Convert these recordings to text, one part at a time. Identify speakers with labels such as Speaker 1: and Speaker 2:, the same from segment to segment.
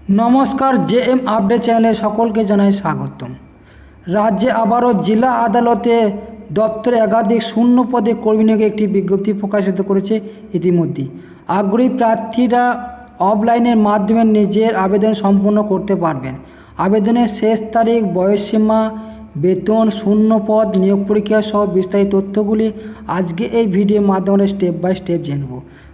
Speaker 1: নমস্কার, JM update চ্যানেলে সকলকে জানাই স্বাগতম। রাজ্যে আবারও জেলা আদালতে দপ্তরে একাধিক শূন্য পদে কর্মী নিয়োগের একটি বিজ্ঞপ্তি প্রকাশিত করেছে। ইতিমধ্যেই আগ্রহী প্রার্থীরা অফলাইনের মাধ্যমে নিজের আবেদন সম্পন্ন করতে পারবেন। আবেদনের শেষ তারিখ, বয়সসীমা, বেতন, শূন্য পদ, নিয়োগ পরীক্ষা সহ বিস্তারিত তথ্যগুলি আজকে এই ভিডিওর মাধ্যমে স্টেপ বাই স্টেপ জানব।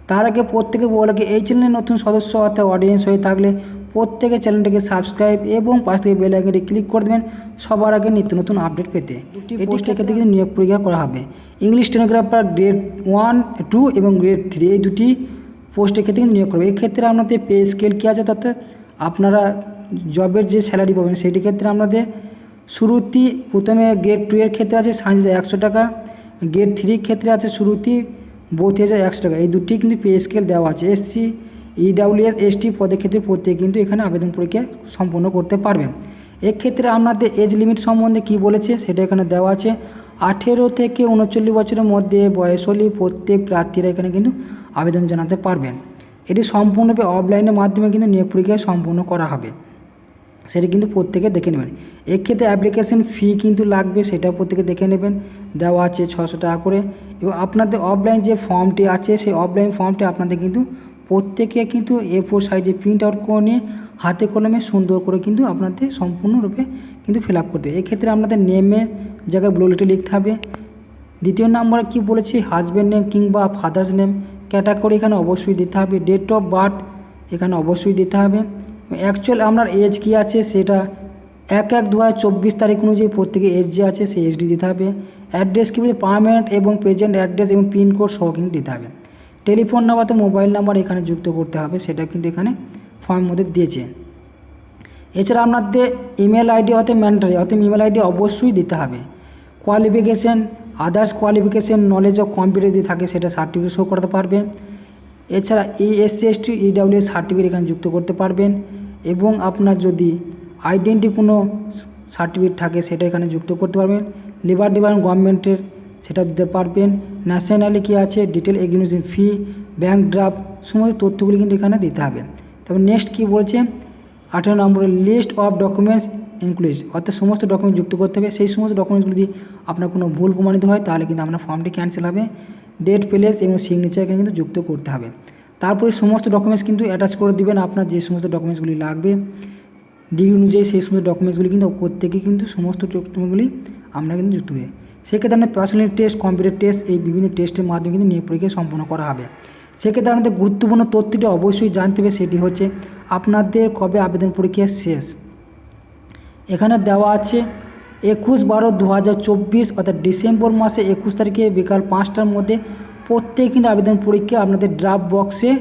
Speaker 1: তার আগে প্রত্যেকে বলে এই চ্যানেলের নতুন সদস্য অর্থাৎ অডিয়েন্স হয়ে থাকলে প্রত্যেকে চ্যানেলটিকে সাবস্ক্রাইব এবং পাশ থেকে বেল আইকনটি ক্লিক করে দেবেন সবার আগে নিত্য নতুন আপডেট পেতে। এটি ক্ষেত্রে কিন্তু নিয়োগ পরীক্ষা করা হবে। ইংলিশ স্টেনোগ্রাফার গ্রেড 1, 2 এবং গ্রেড 3 এই দুটি পোস্টের ক্ষেত্রে কিন্তু নিয়োগ করবে। এক্ষেত্রে আপনাদের পে স্কেল কী আছে, অর্থাৎ আপনারা জবের যে স্যালারি পাবেন সেটি ক্ষেত্রে আপনাদের শুরুতেই প্রথমে গ্রেড 2 এর ক্ষেত্রে আছে 60,100 টাকা, গ্রেড 3 ক্ষেত্রে আছে শুরুতেই 32,100 টাকা। এই দুটি কিন্তু পে স্কেল দেওয়া আছে। এসসি, ইডাব্লিউএস, এসটি পদের ক্ষেত্রে প্রত্যেকে কিন্তু এখানে আবেদন পরীক্ষা সম্পন্ন করতে পারবেন। এক্ষেত্রে আপনাদের এজ লিমিট সম্বন্ধে কি বলেছে সেটা এখানে দেওয়া আছে। 18 থেকে 39 বছরের মধ্যে বয়স হলে প্রত্যেক প্রার্থীরা এখানে কিন্তু আবেদন জানাতে পারবেন। এটি সম্পূর্ণভাবে অফলাইনের মাধ্যমে কিন্তু নিয়োগ পরীক্ষা সম্পূর্ণ করা হবে, সেটা কিন্তু প্রত্যেকে দেখে নেবেন। এক্ষেত্রে অ্যাপ্লিকেশন ফি কিন্তু লাগবে, সেটা প্রত্যেকে দেখে নেবেন, দেওয়া আছে 600 টাকা করে। এবং আপনাদের অফলাইন যে ফর্মটি আছে সেই অফলাইন ফর্মটি আপনাদের কিন্তু প্রত্যেকে কিন্তু A4 সাইজে প্রিন্ট আউট করে নিয়ে হাতে কলমে সুন্দর করে কিন্তু আপনাদের সম্পূর্ণরূপে কিন্তু ফিল আপ করতে হবে। এক্ষেত্রে আপনাদের নেমের জায়গায় ব্লু লেটার লিখতে হবে। দ্বিতীয় নম্বরে কি বলেছি, হাজব্যান্ড নেম কিংবা ফাদার্স নেম ক্যাটাগরি এখানে অবশ্যই দিতে হবে। ডেট অফ বার্থ এখানে অবশ্যই দিতে হবে। অ্যাকচুয়াল আপনার এজ কী আছে সেটা 1/1/2024 তারিখ অনুযায়ী প্রত্যেকে এজ যে আছে সেই এজটি দিতে হবে। অ্যাড্রেস কী বলে, পার্মানেন্ট এবং প্রেজেন্ট অ্যাড্রেস এবং পিনকোড সহ কিন্তু দিতে হবে। টেলিফোন নাম্বার তো মোবাইল নাম্বার এখানে যুক্ত করতে হবে, সেটা কিন্তু এখানে ফর্মের মধ্যে দিয়েছে। এছাড়া আপনাদের ইমেল আইডি অর্থাৎ ম্যান্ডেটরি, অর্থাৎ ইমেল আইডি অবশ্যই দিতে হবে। Qualification, others qualification, knowledge of computer যদি থাকে সেটা সার্টিফিকেট শো করতে পারবেন। এছাড়া এসসি, এসটি, ইডাব্লিউএস সার্টিফিকেট এখানে যুক্ত করতে পারবেন। এবং আপনার যদি আইডেন্টি কোনো সার্টিফিকেট থাকে সেটা এখানে যুক্ত করতে পারবেন। লেবার ডিপার্টমেন্ট গভর্নমেন্টের সেটা দিতে পারবেন। ন্যাশনালি কী আছে, ডিটেল এক্সামিনেশন ফি, ব্যাঙ্ক ড্রাফট সমস্ত তথ্যগুলি কিন্তু এখানে দিতে হবে। তারপর নেক্সট কী বলছে, 18 নম্বরে লিস্ট অফ ডকুমেন্টস ইনক্লুড, অর্থাৎ সমস্ত ডকুমেন্ট যুক্ত করতে হবে। সেই সমস্ত ডকুমেন্টসগুলি যদি আপনার কোনো ভুল প্রমাণিত হয় তাহলে কিন্তু আপনার ফর্মটি ক্যান্সেল হবে। ডেট, প্লেস এবং সিগনেচার এখানে কিন্তু যুক্ত করতে হবে। তারপরে সমস্ত ডকুমেন্টস কিন্তু অ্যাটাচ করে দিবেন, আপনার যে সমস্ত ডকুমেন্টসগুলি লাগবে ডিগ্রি অনুযায়ী সেই সমস্ত ডকুমেন্টসগুলি কিন্তু প্রত্যেকেই কিন্তু সমস্ত ডকুমেন্টগুলি আমরা কিন্তু যুক্ত হবে। সেক্ষেত্রে আপনার পার্সোনাল টেস্ট, কম্পিউটার টেস্ট এই বিভিন্ন টেস্টের মাধ্যমে কিন্তু নিয়োগ পরীক্ষা সম্পন্ন করা হবে। সেক্ষেত্রে আপনাদের গুরুত্বপূর্ণ তথ্যটি অবশ্যই জানতে হবে, সেটি হচ্ছে আপনাদের কবে আবেদন পরীক্ষা শেষ। এখানে দেওয়া আছে 21/12/2024 অর্থাৎ ডিসেম্বর মাসে 21 তারিখে বিকাল 5টার মধ্যে প্রত্যেক কিন্তু আবেদন পরীক্ষা আপনাদের ড্রাফট বক্সে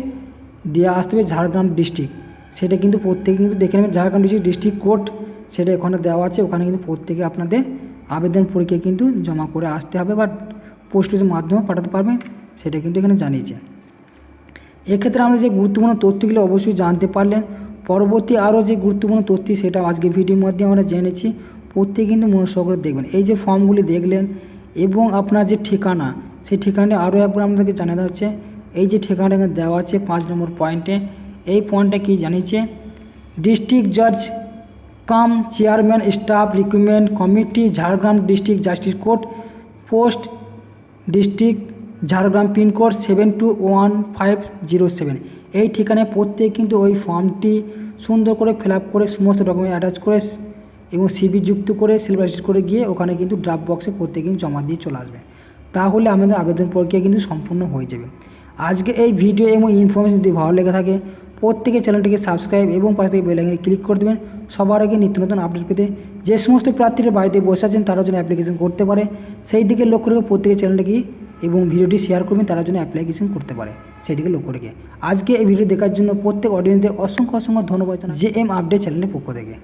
Speaker 1: দেওয়া আসতে হবে ঝাড়গ্রাম ডিস্ট্রিক্ট। সেটা কিন্তু প্রত্যেকে কিন্তু দেখে নেবেন, ঝাড়গ্রাম ডিস্ট্রিক্ট কোড সেটা এখানে দেওয়া আছে। ওখানে কিন্তু প্রত্যেকে আপনাদের আবেদন পরীক্ষা কিন্তু জমা করে আসতে হবে বা পোস্ট অফিসের মাধ্যমে পাঠাতে পারবেন, সেটা কিন্তু এখানে জানিয়েছে। এক্ষেত্রে আমরা যে গুরুত্বপূর্ণ তথ্যগুলো অবশ্যই জানতে পারলেন। পরবর্তী আরও যে গুরুত্বপূর্ণ তথ্য সেটা আজকে ভিডিওর মধ্যে আমরা জেনেছি, প্রত্যেকে কিন্তু মনোযোগ করে দেখবেন। এই যে ফর্মগুলি দেখলেন এবং আপনার যে ঠিকানা, সেই ঠিকানাটা আরও একবার আপনাদেরকে জানাতে হচ্ছে। এই যে ঠিকানাটা এখানে দেওয়া আছে 5 নম্বর পয়েন্টে, এই পয়েন্টটা কি জানিয়েছে, ডিস্ট্রিক্ট জাজ cum chairman staff recruitment committee, Jhargram district justice court, post district Jhargram, pincode 721507। এই ঠিকানায় প্রত্যেক কিন্তু ওই ফর্মটি সুন্দর করে ফিল আপ করে সমস্ত ডকুমেন্ট অ্যাটাচ করে এবং সিবি যুক্ত করে সিলভার করে গিয়ে ওখানে কিন্তু ড্রাফট বক্সে প্রত্যেক কিন্তু জমা দিয়ে চলে আসবে। তাহলে আমাদের আবেদন প্রক্রিয়া কিন্তু সম্পূর্ণ হয়ে যাবে। আজকে এই ভিডিও এবং ইনফরমেশন যদি ভালো লেগে থাকে প্রত্যেকে চ্যানেলটিকে সাবস্ক্রাইব এবং পাশে থেকে বেল আইকনে ক্লিক করে দেবেন সবার আগে নিত্য নতুন আপডেট পেতে। যে সমস্ত প্রার্থীরা বাড়িতে বসে আছেন তারা যেন অ্যাপ্লিকেশন করতে পারে সেই দিকে লক্ষ্য রেখে প্রত্যেকে চ্যানেলটিকে এবং ভিডিওটি শেয়ার করবেন, তারা জন্য অ্যাপ্লিকেশন করতে পারে সেই দিকে লক্ষ্য রেখে। আজকে এই ভিডিও দেখার জন্য প্রত্যেক অডিয়েন্সদের অসংখ্য ধন্যবাদ জানাই জেএম আপডেট চ্যানেলের পক্ষ থেকে।